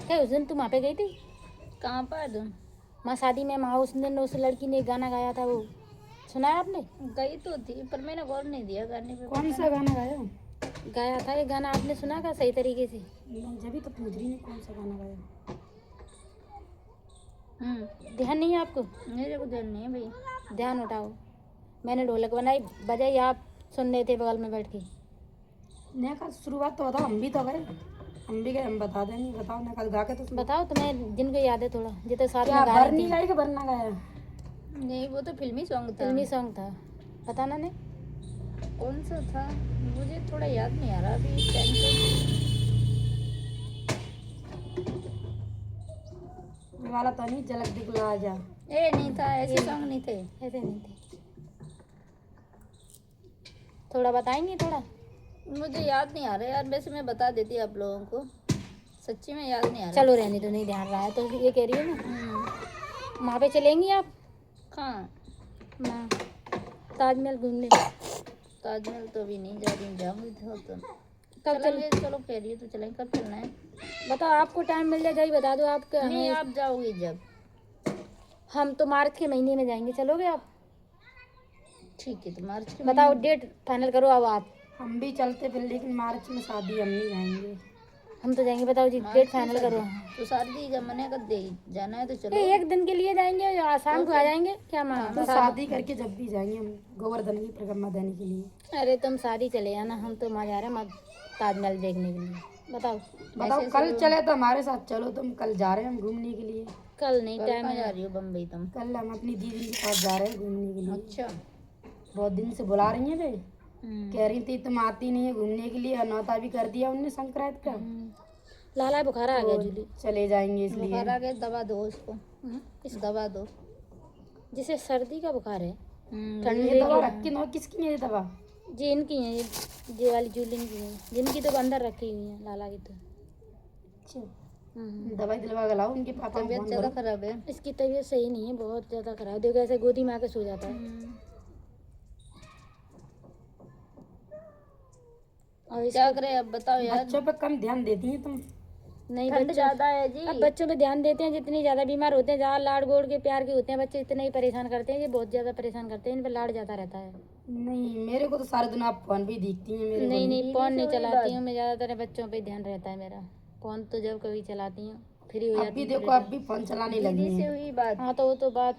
क्या उस दिन तुम वहाँ पे गई थी? कहाँ पर? माँ शादी में वहाँ उस दिन उस लड़की ने गाना गाया था, वो सुना है आपने? गई तो थी पर मैंने गौर नहीं दिया गाने पे। कौन सा गाना गाया? गाया था ये गाना, आपने सुना का सही तरीके से? नहीं, जब भी तो पूछ रही है कौन सा गाना गाया। ध्यान नहीं है आपको? मेरे को ध्यान नहीं है भैया। ध्यान उठाओ। मैंने ढोलक बनाई बजाई, आप सुन रहे थे बगल में बैठ के। नया का शुरुआत तो बताओ, हम भी तो गए, हम भी गए, हम बता देंगे। बताओ नया का गा के तो सुनाओ। बताओ तुम्हें जिनको याद है थोड़ा, जितने साथ क्या में गा रही बरनी थी। गाई कि बरना गाया? नहीं वो तो फिल्मी सॉन्ग था। फिल्मी सॉन्ग था, पता ना ने कौन सा था मुझे थोड़ा याद नहीं आ रहा अभी इस टाइम पे। ये वाला तो नहीं, झलक दिखला जा। ए नहीं था, ऐसे सॉन्ग नहीं थे। ऐसे नहीं थे। थोड़ा बताएंगे थोड़ा? मुझे याद नहीं आ रहा यार, वैसे मैं बता देती आप लोगों को, सच्ची में याद नहीं आ रहा। चलो रहने तो नहीं ध्यान रहा है तो ये कह रही है ना। वहाँ पे चलेंगी आप? कहाँ? वहाँ ताजमहल घूमने। ताजमहल तो अभी नहीं जा रही, जाऊंगी तो कब चलेंगे। चलो कह रही है तो चलेंगे। कब चलना है बताओ, आपको टाइम मिल जाए बता दो आप। नहीं आप जाओगी जब? हम तो मार्च के महीने में जाएंगे, चलोगे आप? ठीक है तो मार्च के बताओ डेट फाइनल करो अब आप। हम भी चलते फिर, लेकिन मार्च में शादी, हम नहीं जाएंगे। हम तो जाएंगे, बताओ जी डेट फाइनल करो। तो शादी जब मने कर दे जाना है तो चलो। एक दिन के लिए जाएंगे या शाम को आ जाएंगे क्या माँ? तो शादी करके जब भी जाएंगे हम, गोवर्धन की परिक्रमा देने के लिए। अरे तुम शादी चले जाना, हम तो वहाँ जा रहे हैं ताजमहल देखने के लिए। बताओ बताओ कल चले तो हमारे साथ चलो, तुम कल जा रहे हैं हम घूमने के लिए। कल नहीं, टाइम कहाँ जा रही हो बम्बई तुम? कल हम अपनी दीदी के साथ जा रहे हैं घूमने के लिए। अच्छा। बहुत दिन से बुला रही है वे, कह रही थी तुम आती नहीं है घूमने के लिए, न्योता भी कर दिया उनने संक्रांत का। लाला बुखार आ गया जूली। चले जाएंगे इसलिए। बुखार आ गया, दवा दो उसको। इस दवा दो जिसे सर्दी का बुखार है। ये दवा रखी न, किसकी है ये दवा? जी इनकी है, ये वाली जूलिन की है, जिनकी तो अंदर रखी हुई है लाला की तो। अच्छा, दवाई दिलवा के लाओ उनके पापा को तबीयत फोन ज्यादा करो। खराब है। इसकी तबीयत सही नहीं है, बहुत ज़्यादा खराब। देखो ऐसे गोदी में आके सो जाता है। और क्या करे अब बताओ यार। बच्चों पे कम ध्यान देती हैं तुम। नहीं ठंड बच्चों, ज्यादा है जी। अब बच्चों पे ध्यान देते हैं, जितनी ज़्यादा बीमार होते हैं, ज़्यादा लाड़ गोड़ के प्यार के होते हैं बच्चे, इतने ही परेशान करते हैं। ये बहुत ज़्यादा परेशान करते हैं, इन पर लाड़ ज़्यादा रहता है। नहीं मेरे को तो सारे दिन आप फोन भी दिखती हैं मेरे को। नहीं फोन नहीं चलाती हूँ मैं, ज़्यादातर बच्चों पे ध्यान रहता है मेरा। फोन तो जब कभी चलाती हूँ फ्री हो अब जाती भी हूँ। देखो, अब भी फोन चलाने लगी दीदी से हैं। हुई बात। हाँ तो वो तो बात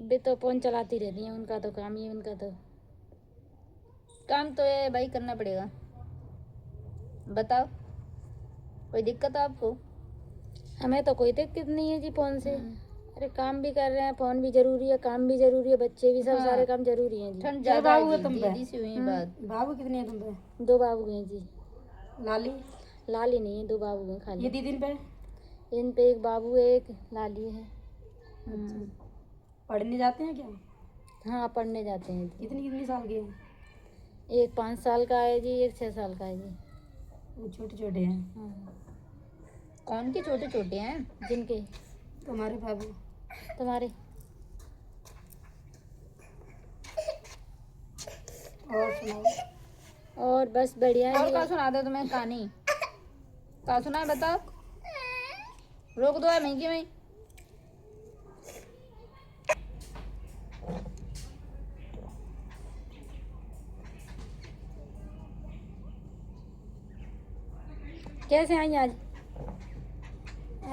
भी तो फोन चलाती रहती हैं, उनका तो काम ही है, उनका तो काम तो है भाई, करना पड़ेगा। बताओ कोई दिक्कत है आपको? हमें तो कोई दिक्कत नहीं है जी फोन से। अरे काम भी कर रहे हैं, फोन भी जरूरी है, काम भी जरूरी है, बच्चे भी, सब सारे काम जरूरी हैं जी। ठंड क्या ज्यादा बाबू है है तुम जी, पे? दीदी से हुई बात। बाबू कितने हैं तुम पे? 2 बाबू हैं जी। लाली? लाली नहीं है, 2 बाबू हैं ये खाली। दीदी पे? इन पे एक बाबू है, एक लाली है। पढ़ने जाते हैं क्या? हाँ पढ़ने जाते हैं जी। कितनी कितनी साल के हैं? एक 5 साल का है जी, एक 6 साल का है जी। वो छोटे छोटे हैं। हाँ। कौन के छोटे छोटे हैं? जिनके तुम्हारे बाबू? तुम्हारे। और सुनाओ। और बस बढ़िया और है। क्या सुना दे तुम्हें कहानी? क्या सुना है बताओ। रोक दो है महंगी में। कैसे आई आज?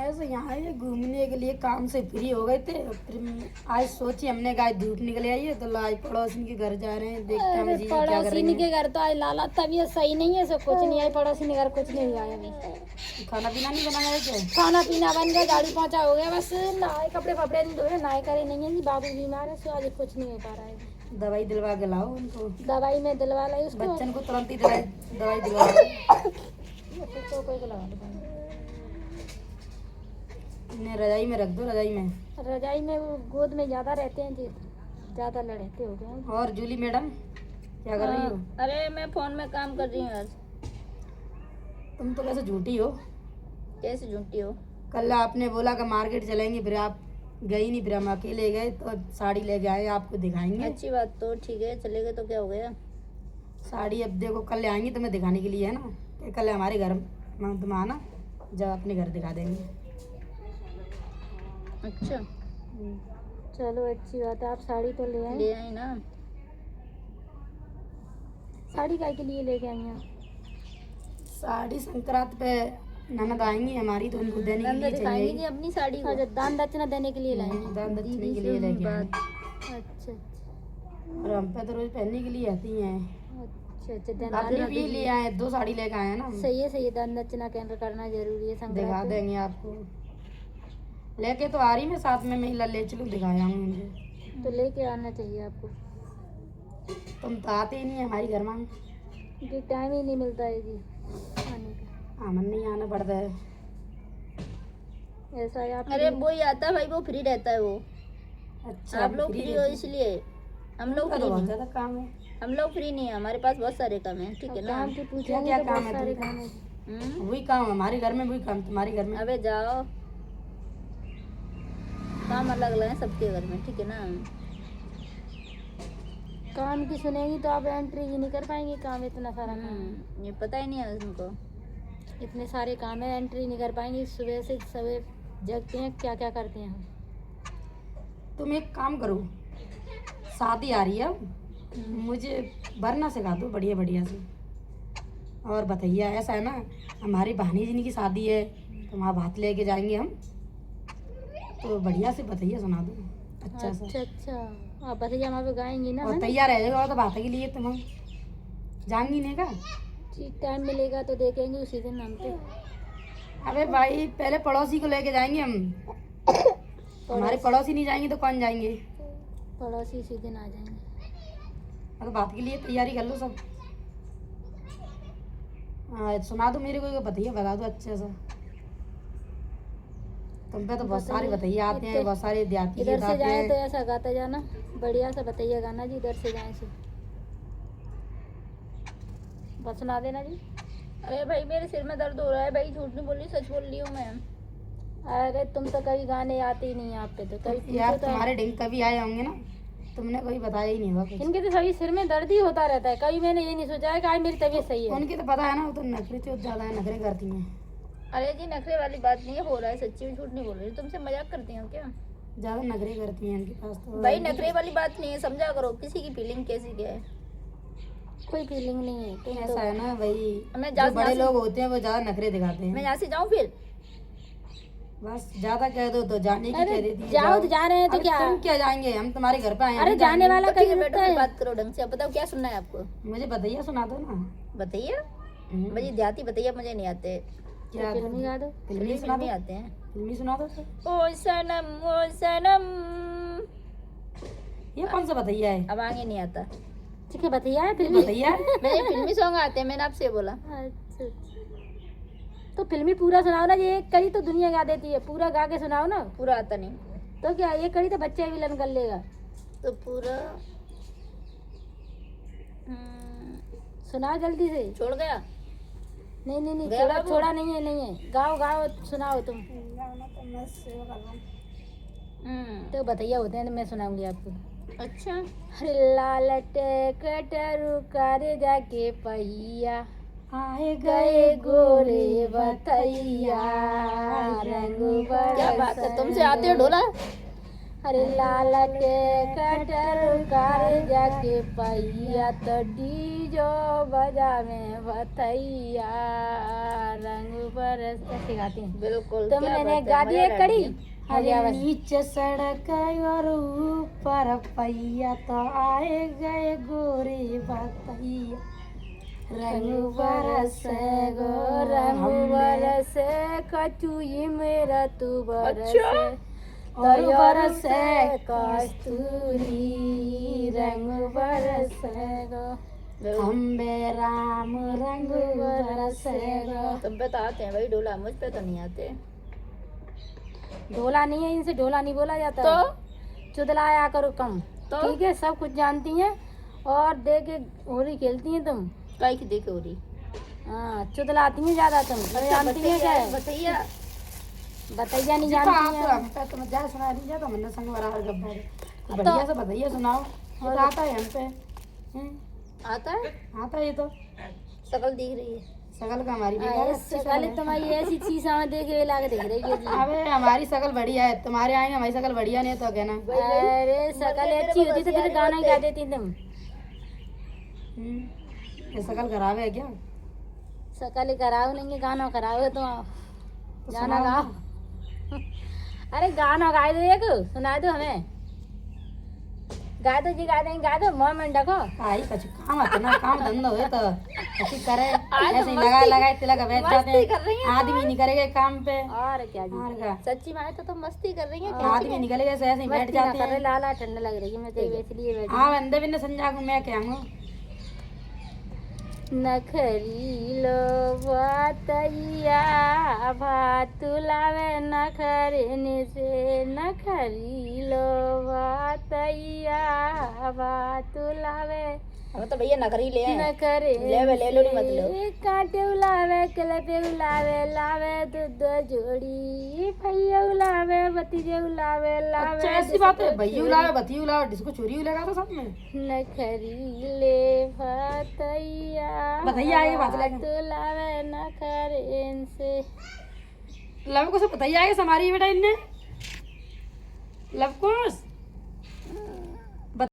ऐसे यहाँ ये घूमने के लिए काम से फ्री हो गए थे, फिर आज सोची हमने गाय धूप निकल आई है तो लाई पड़ोसी के घर जा रहे हैं, देखते हैं अरे जी क्या कर रही पड़ोसी के हैं। घर तो आज लाला तबीयत सही नहीं है, सो कुछ नहीं आई। पड़ोसी के घर कुछ नहीं हुआ है अभी। खाना पीना नहीं बनाया है क्या? खाना पीना बन गया, गाड़ी पहुंचा हो गया, बस नहाए कपड़े फपड़े नहीं धोए, नहाए करे नहीं है जी। बाबू बीमार है, सो आज कुछ नहीं हो पा रहा है। दवाई दिलवा के लाओ उनको। दवाई में दिलवा लाई उसको। बच्चन को तुरंत ही दवाई दिलवा तो कोई को लगा दो। इन्हें रजाई में रख दो, रजाई में। रजाई में वो गोद में ज़्यादा रहते हैं जी, ज़्यादा लड़ते हो गए। और जूली मैडम क्या कर रही हो? अरे मैं फोन में काम कर रही हूँ आज। तुम तो कैसे झूठी हो। कैसे झूठी हो? कल आपने बोला कि मार्केट चलेंगे, फिर आप गई नहीं, फिर हम अकेले गए तो साड़ी लेके आए, आपको दिखाएंगे। अच्छी बात, तो ठीक है चले गए तो क्या हो गया। साड़ी अब देखो कल ले आएंगे तुम्हें दिखाने के लिए, है ना। कि कल हमारे घर में तुम आना। जब अपने घर दिखा देंगे। अच्छा चलो अच्छी बात है, आप साड़ी तो ले आए। ले आई ना। साड़ी काय के लिए लेके आई हैं? साड़ी संक्रांत पे ननद आएंगी हमारी, तो उनको देने के नंदा लिए दिखाएंगी चाहिए। जी अपनी साड़ी को। अच्छा, दान दक्षिणा देने के लिए लाएंगे। दान दक्षिणे दीदी के से लिए लेके आए। बात। अच्छा और हम पे तो रोज पहनने के लिए आती हैं। अच्छा अच्छा, दान आपने भी ले आए, 2 साड़ी लेके आए हैं ना। सही है, दान दक्षिणा केंद्र करना जरूरी है दिखा संक्रांत पे। देंगे आपको। लेके तो आ रही मैं साथ में, मैं ले चलूँ दिखाया हूँ मुझे। तो लेके आना चाहिए आपको, तुम तो आते ही नहीं है हमारी घर में। क्योंकि टाइम ही नहीं मिलता है जी आने का। हमें नहीं आना पड़ता है। ऐसा है आप। अरे वो ही आता है भाई, वो फ्री रहता है वो। अच्छा, आप लोग फ्री हो रहते हैं। इसलिए, हम लोग उनका फ्री तो बहुत नहीं। ज्यादा काम है। हम लोग फ्री नहीं है, हमारे पास बहुत सारे काम है, ठीक है ना। काम की पूछेंगे क्या तो काम बहुत है सारे तुमका? काम है। वही काम हमारे घर में, वही काम तुम्हारे घर में। अबे जाओ, काम अलग अलग है सबके घर में, ठीक है ना। काम की सुनेंगी तो आप एंट्री ही नहीं कर पाएंगे, काम इतना सारा काम है। ये पता ही नहीं है उनको। इतने सारे काम है, एंट्री नहीं कर पाएंगे। सुबह से सवेर जगते हैं, क्या क्या करते हैं हम। तुम एक काम करो, शादी आ रही है अब, मुझे वरना सिखा दो बढ़िया बढ़िया से। और बताइए, ऐसा है ना, हमारी बहनी जी की शादी है, तो वहाँ भात लेके जाएंगे हम, तो बढ़िया से बताइए सुना दो अच्छा सा। अच्छा अच्छा, आप बताइए, हम आप गाएंगी ना, और है ना? तैयार रहेगा तो बात के लिए तुम हम जाएंगी नहीं का। ठीक टाइम मिलेगा तो देखेंगे उसी दिन हम पे। अबे भाई, पहले पड़ोसी को लेके जाएंगे हम। हमारे पड़ोसी नहीं जाएंगे तो कौन जाएंगे? पड़ोसी इसी दिन आ जाएंगे। तो बात के लिए तैयारी कर लो सब। सुना दो मेरे को, बताइए, बता दो अच्छे से। तुम पे तो बहुत सारे बताइए आते हैं, बहुत सारे देहाती इधर गीत से आते जाए तो हैं। ऐसा गाता जाना, बढ़िया सा बताइए गाना जी। इधर से जाए से बस सुना देना जी। अरे भाई मेरे सिर में दर्द हो रहा है भाई, झूठ नहीं बोल रही, सच बोल रही हूँ मैं। अरे तुम तो कभी गाने आते ही नहीं, आप पे तो कभी यार पूछो तो। तुम्हारे ढंग कभी आए होंगे ना, तुमने कोई बताया ही नहीं होगा कुछ। इनके तो सभी सिर में दर्द ही होता रहता है, कभी मैंने ये नहीं सोचा है कि आज मेरी तबीयत सही है। उनकी तो पता है ना, वो तो नखरे चोट ज्यादा है, नखरे करती हैं। अरे जी नखरे वाली बात नहीं है, हो रहा है सच्ची में, झूठ नहीं बोल रही, तुमसे मजाक करती हूँ क्या? ज्यादा नखरे करती हैं इनके पास तो। भाई नखरे वाली बात नहीं है, समझा करो किसी की फीलिंग कैसी क्या है। कोई फीलिंग नहीं है तुम तो। ऐसा है ना भाई, मैं जो जा- बड़े जा- लोग होते हैं वो ज्यादा नखरे दिखाते मैं हैं। यहाँ से जाऊँ फिर? बस ज्यादा कह दो तो जाने की अरे कह देती है, जाओ तो जा रहे हैं तो अरे क्या। तुम क्या जाएंगे, हम तुम्हारे घर पे आए हैं, अरे हम जाने जाएंगे। वाला तो ठीक कहीं है, बैठो रुकता फिर है। बात करो ढंग से। अब बताओ क्या सुनना है आपको, मुझे बताइए, सुना दो ना। बताइए। हम्म, भाई देहाती बताइए, मुझे नहीं आते। क्या फिल्मी गा दो। फिल्मी सुना फिल्मी दो, आते हैं। फिल्मी सुना दो तो। ओ सनम ये कौन सा बताइए है? अब आगे नहीं आता। ठीक है बताइए ये फिल्मी। बताइए है? मेरे फिल्मी सॉन्ग आते हैं, मैंने आपसे बोला। अच्छा अच्छा, तो फिल्मी पूरा सुनाओ ना, ये एक कड़ी तो दुनिया गा देती है, पूरा गा के सुनाओ ना। पूरा आता नहीं तो क्या ये कड़ी तो बच्चे भी लन कर लेगा। तो पूरा सुनाओ जल्दी से। छोड़ गया। नहीं नहीं नहीं, गया छोड़ा बाबू? छोड़ा नहीं है, नहीं है। गाओ गाओ सुनाओ तुम। तो बताइए होते हैं तो मैं सुनाऊंगी आपको। अच्छा अरे लाल टेकटर कर जाके पहिया, आए गए गोरे बतैया, रंग क्या बात है, बरस तुमसे आते हो ढोला? अरे लाल टेकटर कर जाके पहिया, तो डीजो बजा में बतैया, रंग बरस ऐसे गाती हैं। बिल्कुल। तो क्या मैंने बात है, गा दी मजा एक कड़ी। डाल दिया। आ गया बस। नीचे सड़क और ऊपर पहिया, तो आए गए गोरे बतैया, रंग बरस गो रंग बरस कचुई मेरा तू बरस, अच्छा। और बरस कस्तूरी, रंग बरस गो अम्बे राम रंग बरस गो। तुम पे तो आते हैं भाई ढोला, मुझ पे तो नहीं आते। ढोला नहीं है, इनसे ढोला नहीं बोला जाता तो है। चुदलाया करो कम। तो? ठीक है, सब कुछ जानती हैं और दे के होली खेलती हैं तुम। काय की देखे हो रही? हाँ, चुदलाती हैं ज्यादा तुम। जानती हैं क्या है? बताइए। बताइया नहीं आप जानती हैं। हम पे तुम जा सुना दीजिए, तो हमने संग बराबर गब्बर तो बढ़िया से बताइए, सुनाओ। ये तो आता है हम पे। आता है? आता है ये तो। शकल दिख रही है। शकल का हमारी बेकार है, अच्छी कल तुम्हारी ऐसी शीशा में देखे लाके देख रही है जी। अबे हमारी शकल बढ़िया है, तुम्हारे आएंगे हमारी शकल बढ़िया नहीं है तो कहना। अरे शकल अच्छी होती तो फिर गाना गा देती तुम। ये शकल खराब है क्या? शकल कराओ नहीं गाना कराओ तो तो गाना सुनाओ गाओ। ना। अरे गाना गा दो, एक सुना दो हमें। गा दो जी, गा देंगे, गा दो मुँह में रखो। आई कछु काम आता ना, काम धंधा हो तो कछु करे, ऐसे ही लगा लगा तिलक बैठ जाते मस्ती कर रही हैं। हैं आदमी नहीं करेगा काम पे और क्या जी, और क्या, सच्ची माने तो तुम मस्ती कर रही है। आदमी निकलेगा ऐसे ऐसे ही बैठ मस्ती ना जाते कर रहे, हैं। लाला ठंडा लग रही है, मैं तो इसलिए बैठी। हाँ बंदे बिन्ने संजा को मैं क्या हूँ। नखरीलो बतैया भात लावे नखरने से, नखरीलो बतैया भात लावे हम तो भैया नगरी ले आए। नखरे ले लो नहीं मत लो। कांटे उलावे कलपे उलावे लावे दूध जोड़ी भैया उलावे भतीजे उलावे लावे। अच्छा ऐसी बात है, भैया उलावे भतीजा उलावे डिस्को चोरी उलेगा तो सब में। नखरीले भतैया भतैया आगे बात लगे। भात लावे नखरेन से। लव को सब बताइए आगे हमारी बेटा इनने लव कुश